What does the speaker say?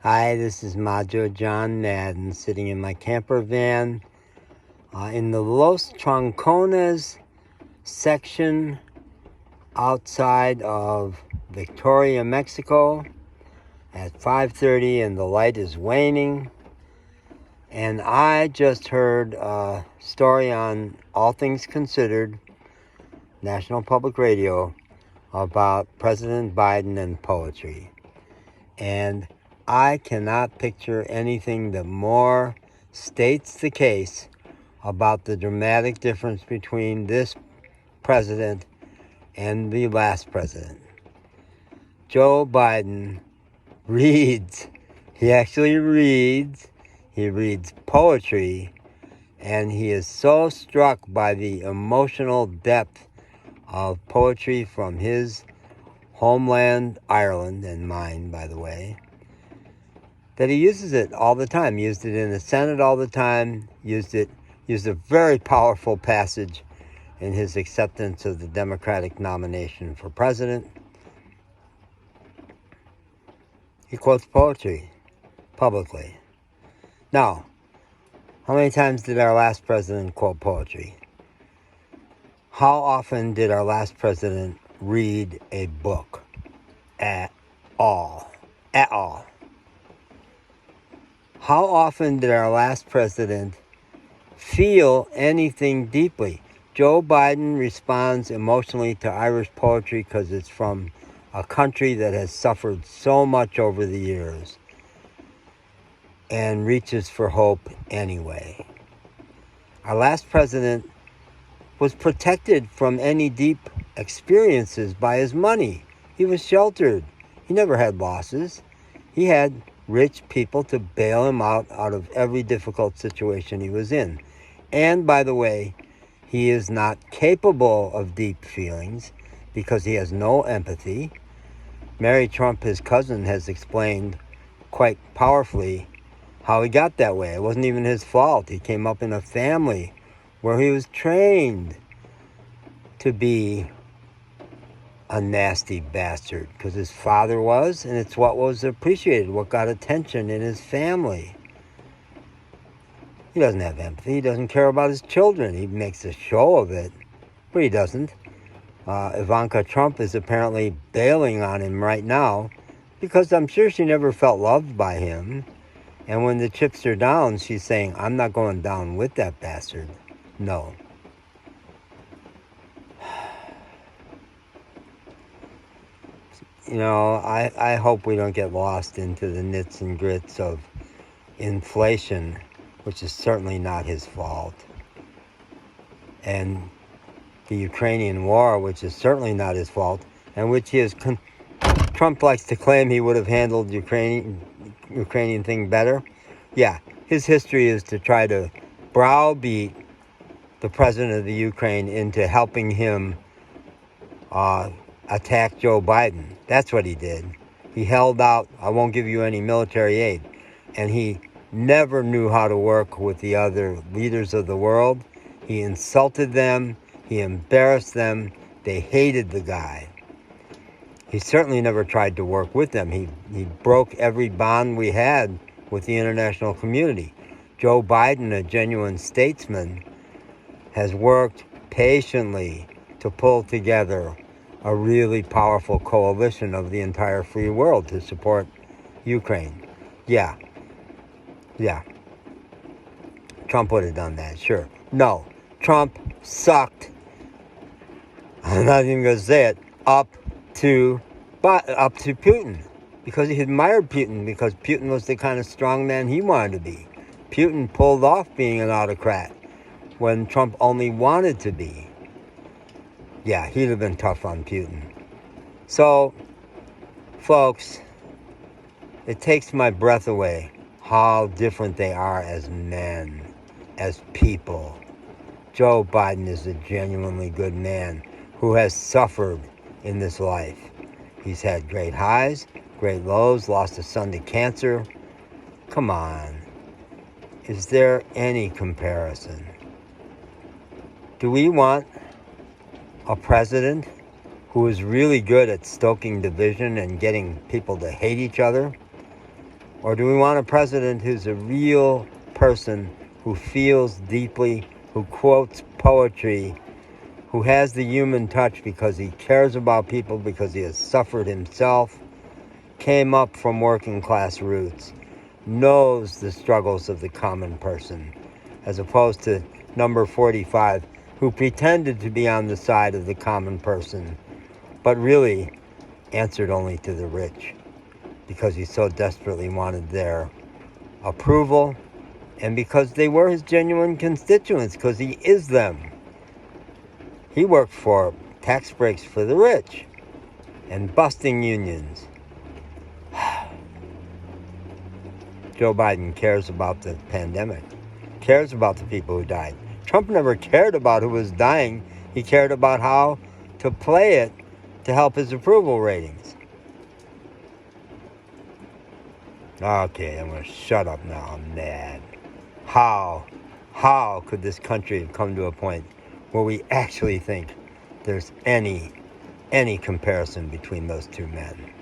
Hi, this is Majo John Madden sitting in my camper van in the Los Troncones section outside of Victoria, Mexico at 5:30 and the light is waning. And I just heard a story on All Things Considered, National Public Radio, about President Biden and poetry. And I cannot picture anything that more states the case about the dramatic difference between this president and the last president. Joe Biden reads. He actually reads. He reads poetry, and he is so struck by the emotional depth of poetry from his homeland, Ireland, and mine, by the way, that he uses it all the time. He used it in the Senate all the time, used a very powerful passage in his acceptance of the Democratic nomination for president. He quotes poetry publicly. Now, how many times did our last president quote poetry? How often did our last president read a book? At all. At all. How often did our last president feel anything deeply? Joe Biden responds emotionally to Irish poetry because it's from a country that has suffered so much over the years and reaches for hope anyway. Our last president was protected from any deep experiences by his money. He was sheltered. He never had losses. He had rich people to bail him out of every difficult situation he was in. And by the way, he is not capable of deep feelings because he has no empathy. Mary Trump, his cousin, has explained quite powerfully how he got that way. It wasn't even his fault. He came up in a family where he was trained to be a nasty bastard because his father was, and it's what was appreciated, what got attention in his family. He doesn't have empathy. He doesn't care about his children. He makes a show of it, but he doesn't. Ivanka Trump is apparently bailing on him right now because I'm sure she never felt loved by him. And when the chips are down, she's saying, I'm not going down with that bastard. No. You know, I hope we don't get lost into the nits and grits of inflation, which is certainly not his fault, and the Ukrainian war, which is certainly not his fault, and which he is Trump likes to claim he would have handled Ukrainian thing better. Yeah, his history is to try to browbeat the president of the Ukraine into helping him attack Joe Biden. That's what he did. He held out, I won't give you any military aid. And he never knew how to work with the other leaders of the world. He insulted them. He embarrassed them. They hated the guy. He certainly never tried to work with them. He broke every bond we had with the international community. Joe Biden, a genuine statesman, has worked patiently to pull together a really powerful coalition of the entire free world to support Ukraine. Yeah. Trump would have done that, sure. No, Trump sucked. I'm not even going to say it. Up to Putin, because he admired Putin, because Putin was the kind of strongman he wanted to be. Putin pulled off being an autocrat when Trump only wanted to be. Yeah, he'd have been tough on Putin. So, folks, it takes my breath away how different they are as men, as people. Joe Biden is a genuinely good man who has suffered in this life. He's had great highs, great lows, lost a son to cancer. Come on. Is there any comparison? Do we want a president who is really good at stoking division and getting people to hate each other? Or do we want a president who's a real person, who feels deeply, who quotes poetry, who has the human touch because he cares about people, because he has suffered himself, came up from working class roots, knows the struggles of the common person, as opposed to number 45, who pretended to be on the side of the common person, but really answered only to the rich because he so desperately wanted their approval and because they were his genuine constituents, because he is them. He worked for tax breaks for the rich and busting unions. Joe Biden cares about the pandemic, cares about the people who died. Trump never cared about who was dying. He cared about how to play it to help his approval ratings. Okay, I'm going to shut up now. I'm mad. How could this country have come to a point where we actually think there's any comparison between those two men?